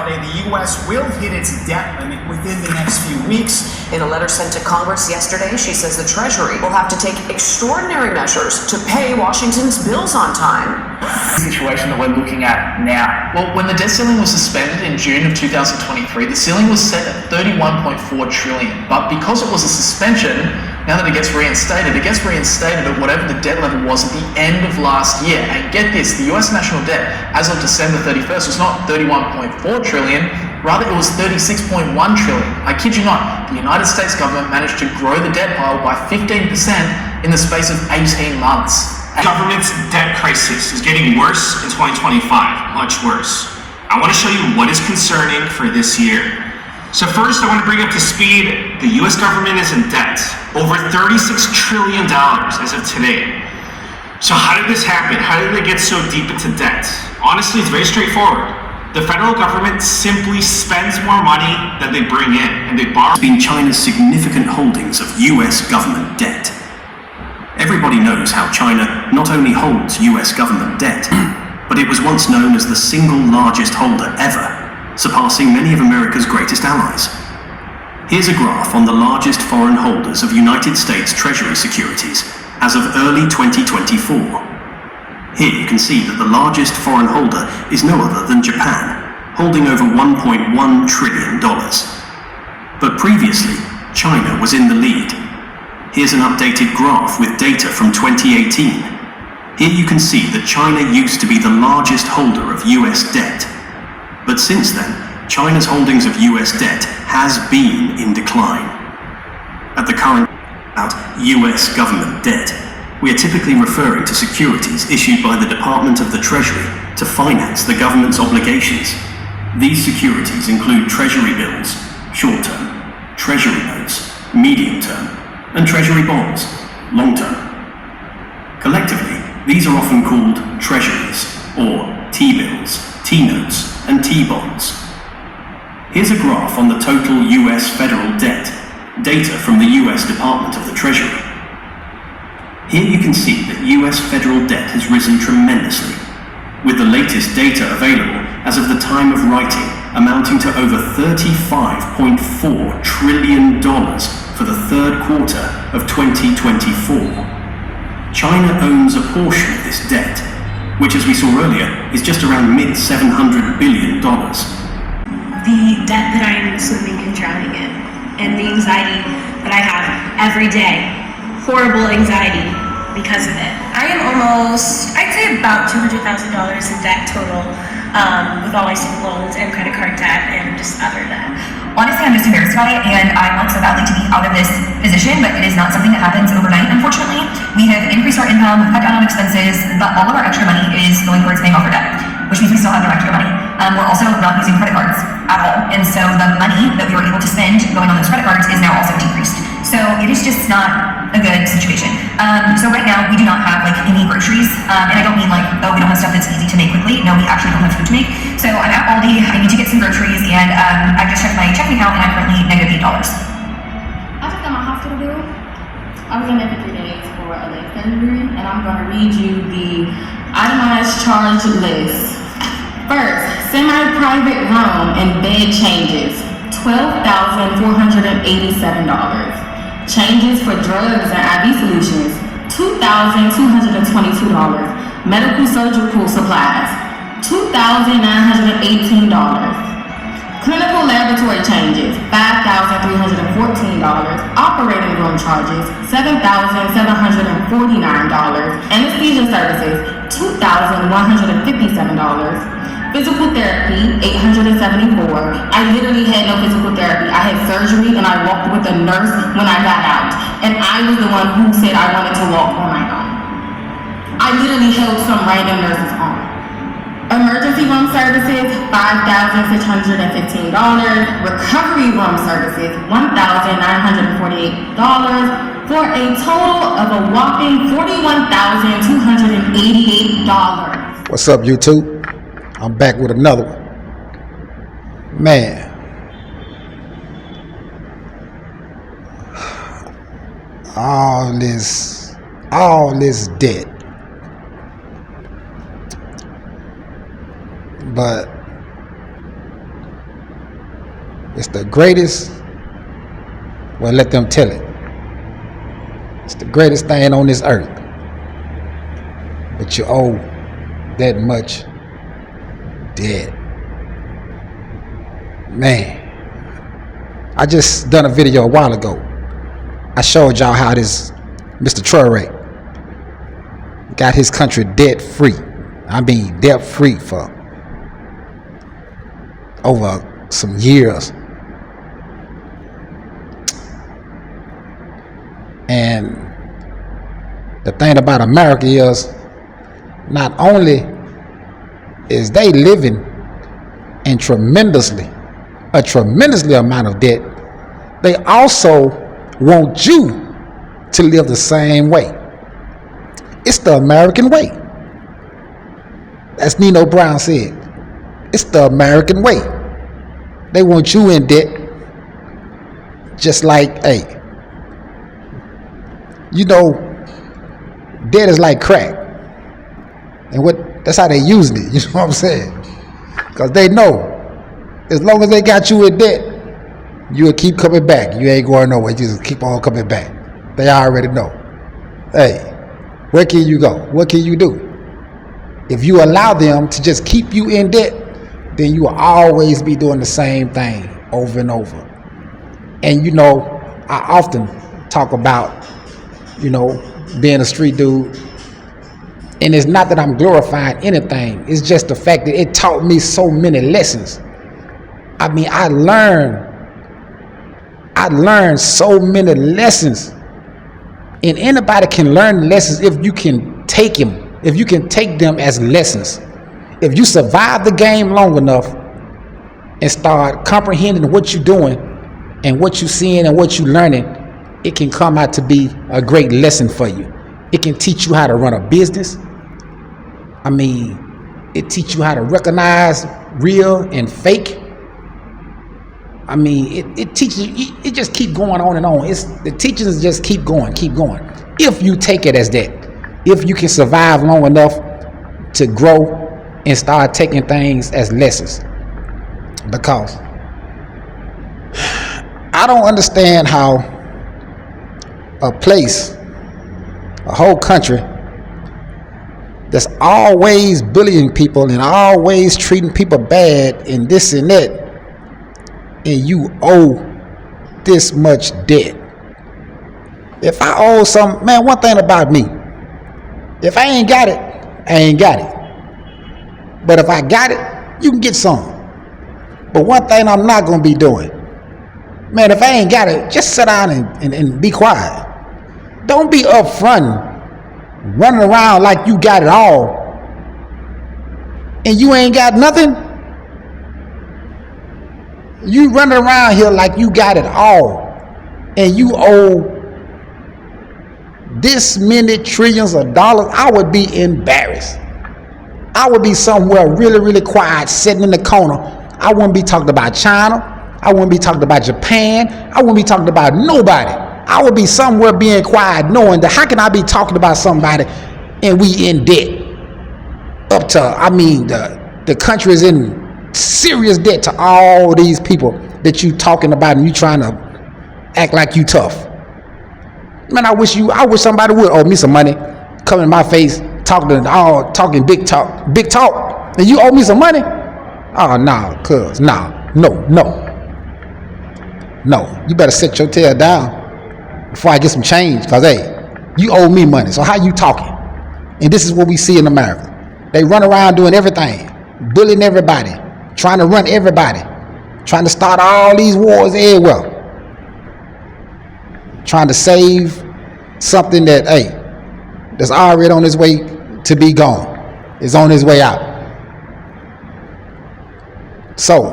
Friday, the U.S. will hit its debt limit within the next few weeks. In a letter sent to Congress yesterday, she says the Treasury will have to take extraordinary measures to pay Washington's bills on time. The situation that we're looking at now. Well, when the debt ceiling was suspended in June of 2023, the ceiling was set at $31.4 trillion. But because it was a suspension, now that it gets reinstated at whatever the debt level was at the end of last year. And get this, the US national debt as of December 31st was not 31.4 trillion, rather it was 36.1 trillion. I kid you not, the United States government managed to grow the debt pile by 15% in the space of 18 months. The government's debt crisis is getting worse in 2025, much worse. I want to show you what is concerning for this year. So first, I want to bring up to speed, the US government is in debt, over $36 trillion as of today. So how did this happen? How did they get so deep into debt? Honestly, it's very straightforward. The federal government simply spends more money than they bring in, and they borrow. Been China's significant holdings of US government debt. Everybody knows how China not only holds US government debt, but it was once known as the single largest holder ever, surpassing many of America's greatest allies. Here's a graph on the largest foreign holders of United States Treasury securities as of early 2024. Here you can see that the largest foreign holder is no other than Japan, holding over $1.1 trillion. But previously, China was in the lead. Here's an updated graph with data from 2018. Here you can see that China used to be the largest holder of US debt. But since then, China's holdings of US debt has been in decline. At the current US government debt, we are typically referring to securities issued by the Department of the Treasury to finance the government's obligations. These securities include Treasury bills, short-term, Treasury notes, medium-term, and Treasury bonds, long-term. Collectively, these are often called Treasuries, or T-bills, T-notes, and T-bonds. Here's a graph on the total US federal debt, data from the US Department of the Treasury. Here you can see that US federal debt has risen tremendously, with the latest data available as of the time of writing amounting to over $35.4 trillion for the third quarter of 2024. China owns a portion of this debt, which, as we saw earlier, is just around mid-$700 billion. The debt that I am swimming and drowning in, and the anxiety that I have every day, horrible anxiety because of it. I am almost, I'd say about $200,000 in debt total, with all my student loans and credit card debt and just other debt. Honestly, I'm just embarrassed about it, and I want so badly to be out of this position, but it is not something that happens overnight, unfortunately. We have increased our income, we've cut down on expenses, but all of our extra money is going towards paying off our debt, which means we still have no extra money. We're also not using credit cards at all, and so the money that we were able to spend going on those credit cards is now also decreased. So it is just not a good situation. So right now, we do not have like any groceries, and I don't mean like, oh, we don't have stuff that's easy to make quickly. No, we actually don't have food to make. So I'm at Aldi, I need to get some groceries, and I just checked my checking account, and I'm currently negative $8. I just got my hospital bill. I was in there for 3 days for a leg surgery, and I'm going to read you the itemized charge list. First, semi-private room and bed changes, $12,487. Changes for drugs and IV solutions, $2,222. Medical surgical supplies, $2,918. Clinical laboratory changes, $5,314. Operating room charges, $7,749. Anesthesia services, $2,157. Physical therapy, $874. I literally had no physical therapy. I had surgery and I walked with a nurse when I got out. And I was the one who said I wanted to walk on my own. I literally held some random nurse's arm. Emergency room services, $5,615. Recovery room services, $1,948. For a total of a whopping $41,288. What's up, YouTube? I'm back with another one. Man, all this debt. But It's the greatest. Well, let them tell it. It's the greatest thing on this earth. But you owe that much debt. Man, I just done a video a while ago. I showed y'all how this Mr. Traore got his country debt free. I mean debt free for over some years. And the thing about America is, not only is they living in a tremendously amount of debt, they also want you to live the same way. It's the American way. As Nino Brown said, it's the American way. They want you in debt, just like, hey, you know, debt is like crack. And that's how they using it, you know what I'm saying? Because they know, as long as they got you in debt, you will keep coming back. You ain't going nowhere, you just keep on coming back. They already know. Hey, where can you go? What can you do? If you allow them to just keep you in debt, then you will always be doing the same thing over and over. And you know, I often talk about, you know, being a street dude. And it's not that I'm glorifying anything. It's just the fact that it taught me so many lessons. I mean, I learned so many lessons. And anybody can learn lessons if you can take them. If you can take them as lessons. If you survive the game long enough and start comprehending what you're doing and what you're seeing and what you're learning, it can come out to be a great lesson for you. It can teach you how to run a business. I mean, it teach you how to recognize real and fake. I mean, it teaches you, it just keep going on and on. The teachings just keep going. If you take it as that, if you can survive long enough to grow and start taking things as lessons. Because I don't understand how a place, a whole country that's always bullying people and always treating people bad and this and that, and you owe this much debt. If I owe some, man, one thing about me, if I ain't got it, I ain't got it. But if I got it, you can get some. But one thing I'm not going to be doing, man, if I ain't got it, just sit down and be quiet. Don't be up front running around like you got it all and you ain't got nothing. You running around here like you got it all and you owe this many trillions of dollars. I would be embarrassed. I would be somewhere really, really quiet, sitting in the corner. I wouldn't be talking about China. I wouldn't be talking about Japan. I wouldn't be talking about nobody. I would be somewhere being quiet, knowing that how can I be talking about somebody and we in debt up to, I mean, the country is in serious debt to all these people that you talking about and you trying to act like you tough. Man, I wish somebody would owe me some money, come in my face, talking big talk, and you owe me some money? Oh, no, cuz, no, you better sit your tail down before I get some change, because, hey, you owe me money, so how you talking? And this is what we see in America. They run around doing everything, bullying everybody, trying to run everybody, trying to start all these wars everywhere, trying to save something that, hey, that's already on its way to be gone. It's on its way out. So,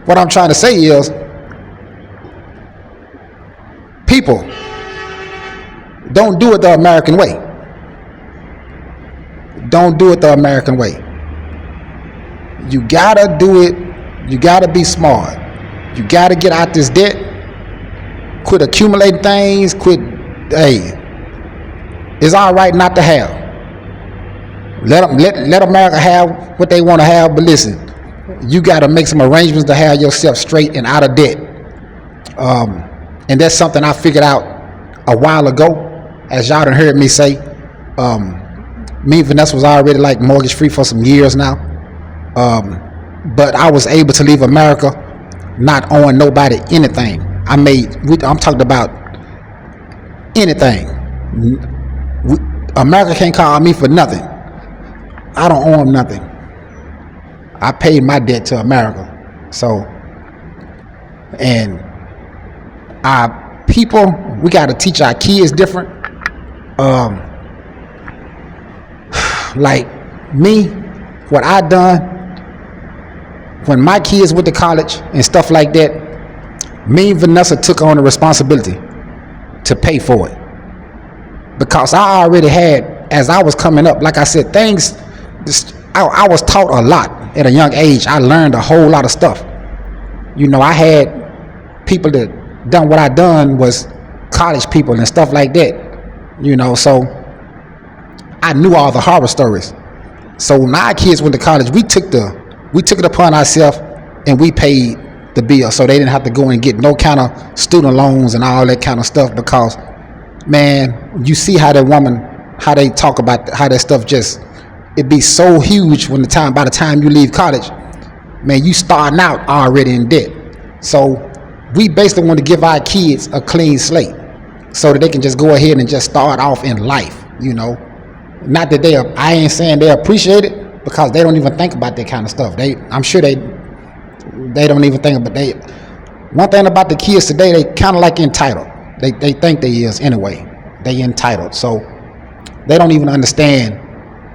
what I'm trying to say is, people, don't do it the American way. Don't do it the American way. You gotta do it. You gotta be smart. You gotta get out this debt. Quit accumulating things. Hey, it's all right not to have. Let America have what they want to have. But listen, you got to make some arrangements to have yourself straight and out of debt. And that's something I figured out a while ago. As y'all done heard me say, me and Vanessa was already like mortgage free for some years now. But I was able to leave America not owing nobody anything. I'm talking about anything. America can't call me for nothing. I don't owe them nothing. I paid my debt to America. So, and our people, we got to teach our kids different. Like me, what I done when my kids went to college and stuff like that, me and Vanessa took on the responsibility to pay for it, because I already had, as I was coming up, like I said, I was taught a lot at a young age. I learned a whole lot of stuff. You know, I had people that done what I done was college people and stuff like that. You know, so I knew all the horror stories. So when our kids went to college, we took it upon ourselves and we paid the bill, so they didn't have to go and get no kind of student loans and all that kind of stuff. Because, man, you see how that woman, how they talk about how that stuff just, it be so huge by the time you leave college, man, you starting out already in debt. So we basically want to give our kids a clean slate so that they can just go ahead and just start off in life, you know. Not that I ain't saying they appreciate it, because they don't even think about that kind of stuff. I'm sure they don't even think about it. One thing about the kids today, they kind of like entitled. They think they is anyway. They entitled. So they don't even understand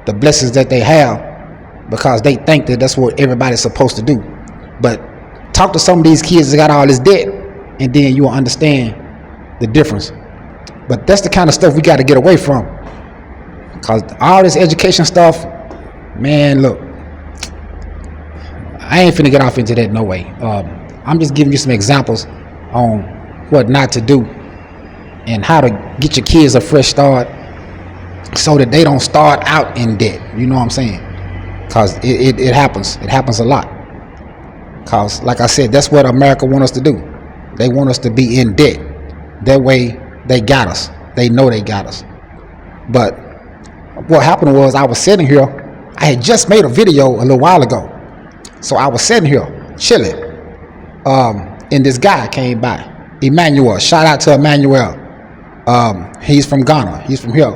the blessings that they have, because they think that that's what everybody's supposed to do. But talk to some of these kids that got all this debt, and then you will understand the difference. But that's the kind of stuff we got to get away from, because all this education stuff, man, look, I ain't finna get off into that no way. I'm just giving you some examples on what not to do and how to get your kids a fresh start so that they don't start out in debt. You know what I'm saying? Because it happens. It happens a lot. Because, like I said, that's what America wants us to do. They want us to be in debt. That way, they got us. They know they got us. But what happened was, I was sitting here. I had just made a video a little while ago. So I was sitting here, chilling. And this guy came by. Emmanuel. Shout out to Emmanuel. He's from Ghana. He's from here.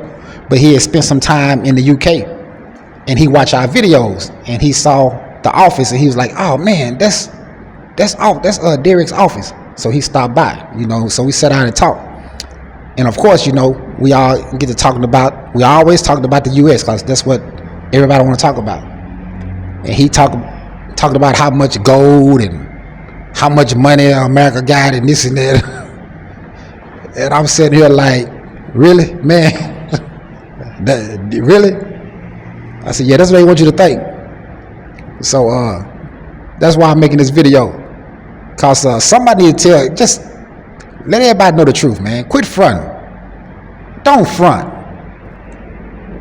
But he had spent some time in the UK. And he watched our videos. And he saw the office. And he was like, oh, man, that's Derek's office. So he stopped by, you know. So we sat down and talked. And of course, you know, we all get to talking about, we always talked about the U.S. because that's what everybody want to talk about. And he talked about how much gold and how much money America got and this and that. And I'm sitting here like, really, man? Really? I said, yeah, that's what they want you to think. So that's why I'm making this video. Because somebody need to just let everybody know the truth, man. Quit fronting. Don't front.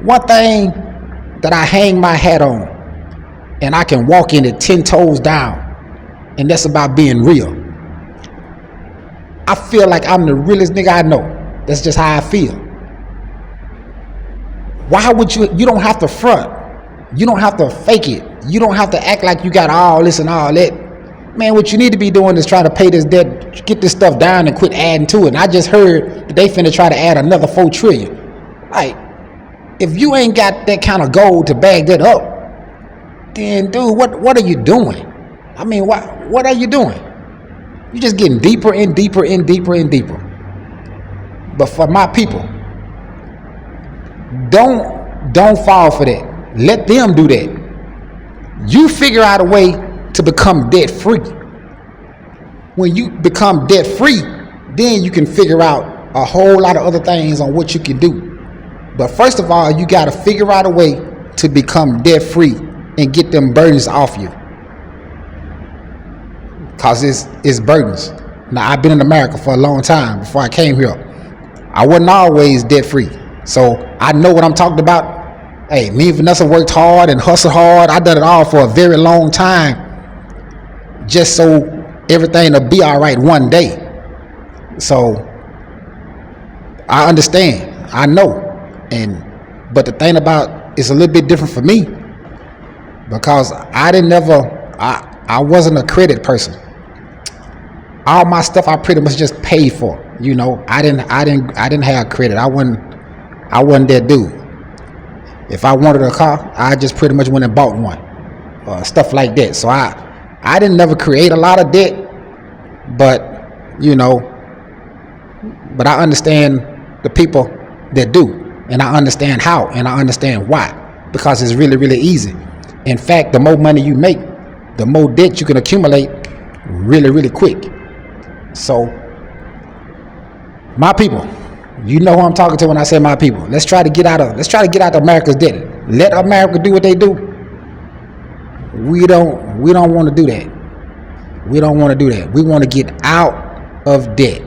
One thing that I hang my hat on, and I can walk in it 10 toes down, and that's about being real. I feel like I'm the realest nigga I know. That's just how I feel. Why would you don't have to front. You don't have to fake it. You don't have to act like you got all this and all that. Man, what you need to be doing is try to pay this debt, get this stuff down and quit adding to it. And I just heard that they finna try to add another $4 trillion. Like, if you ain't got that kind of gold to bag that up, then dude, what are you doing? I mean, what are you doing? You're just getting deeper and deeper and deeper and deeper. But for my people, don't fall for that. Let them do that. You figure out a way to become debt free. When you become debt free, then you can figure out a whole lot of other things on what you can do. But first of all, you got to figure out a way to become debt free and get them burdens off you. Cause it's burdens. Now, I've been in America for a long time before I came here. I wasn't always debt free. So I know what I'm talking about. Hey, me and Vanessa worked hard and hustled hard. I done it all for a very long time. just so everything will be all right one day. So I understand, I know, but the thing about it's a little bit different for me because I wasn't a credit person. All my stuff I pretty much just paid for. You know, I didn't have credit. I wasn't that dude. If I wanted a car, I just pretty much went and bought one, stuff like that. So I didn't never create a lot of debt, but but I understand the people that do, and I understand how, and I understand why, because it's really, really easy. In fact, the more money you make, the more debt you can accumulate really, really quick. So, my people, you know who I'm talking to when I say my people. Let's try to get out of America's debt. Let America do what they do. We don't want to do that. We don't want to do that. We want to get out of debt.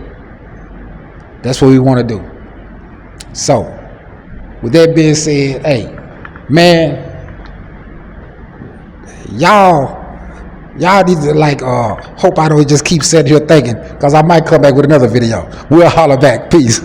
That's what we want to do. So, with that being said, hey, man, y'all need to hope I don't just keep sitting here thinking, because I might come back with another video. We'll holler back. Peace.